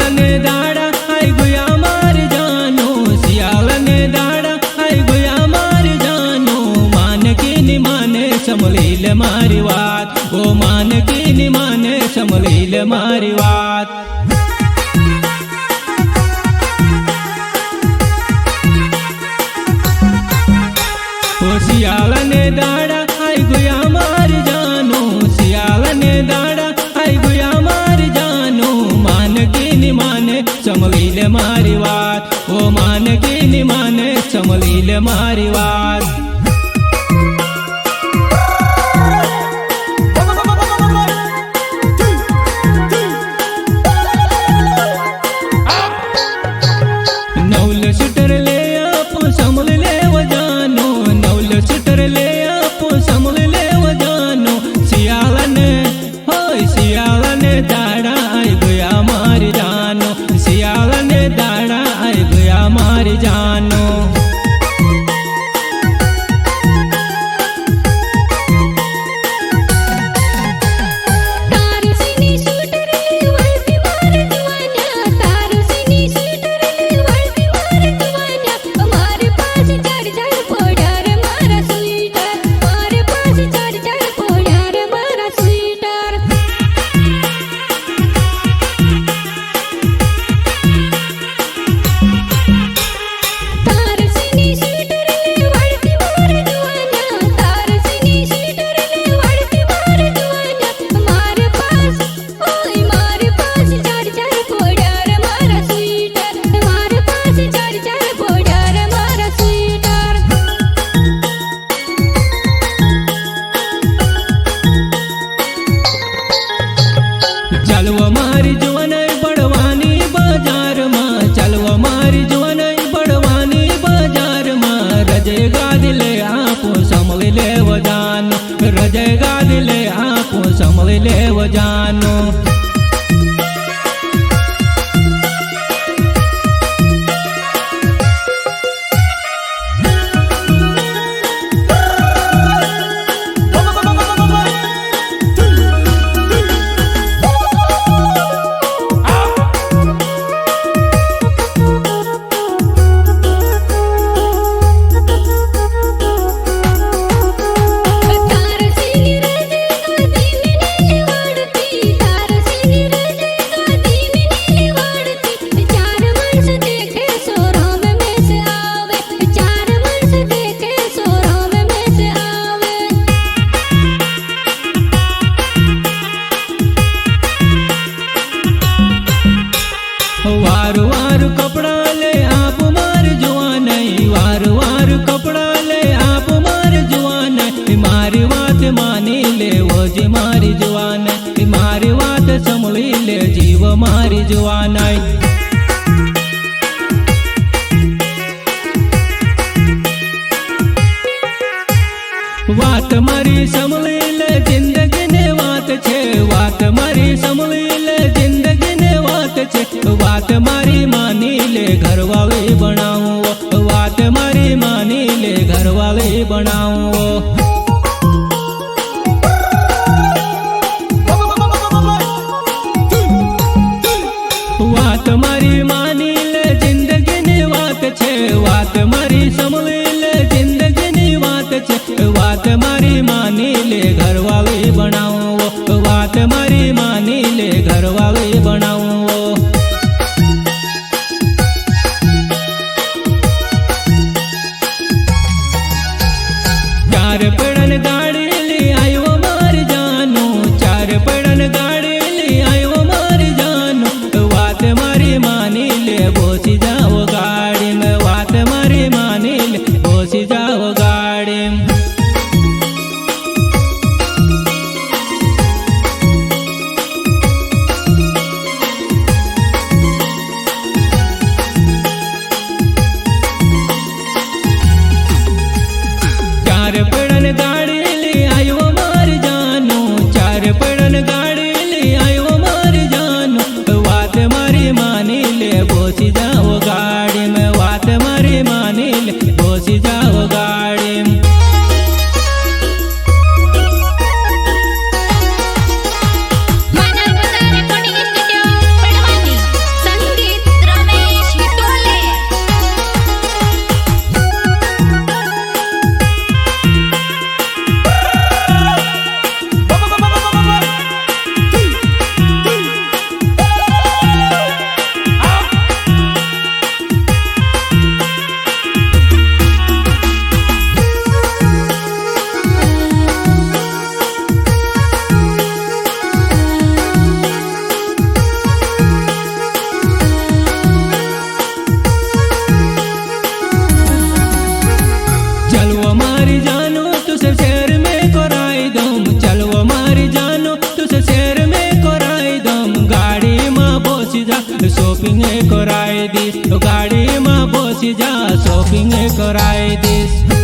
શિયાળને દાડા આઈ ગયા માર જાનો, શિયાળને દાડા આઈ ગયા માર જાનો, માનકીની માને સમળી લે મારી વાત, ઓ માનકીની માને સમળી લે મારી વાત. શિયાળને દાડા આઈ ગયા માર જાનો, શિયાળને દાડા આઈ ગયા માર જાનો, માનકીની માને સમળી લે મારી વાત, ઓ માનકીની માને સમળી લે મારી વાત. નવલ સ્વેટર લે આપો સમળી લેવ જાનો, નવલ સ્વેટર લે આપો સમળી લેવ જાનો, શિયાળને હોય શિયાળને દાડા આઈ ગયા મારી જાનો, શિયાળને દાડા આઈ ગયા મારી જાનો. ચાલવા મારી જવાનાઈ બળવાની બજારમાં, ચાલવા મારી જવાનાઈ બળવાની બજારમાં, રજે ગાદી લે આપો સમળી લેવ જાનો, રજે ગાદી લે આપો સમળી લેવ જાનો. વાર વાર કપડા લે આપ માર જવાનાઈ, વાર વાર કપડા લે આપ માર જવાનાઈ, મારી વાત માની લેવો જે મારી જવાનાઈ, મારી વાત સમળી લે જીવ મારી જવાનાઈ. વાત મારી સમળી લે જિંદગીને વાત છે, વાત મારી સમળી લે જિંદગીને વાત છે, વાત મારી માની લે ઘરવાળી બનાવો, વાત મારી માની લે ઘરવાળી બનાવો. વાત શોપિંગ કરાઈ દઈશ, ગાડીમાં બેસી જા શોપિંગ કરાઈ દઈશ.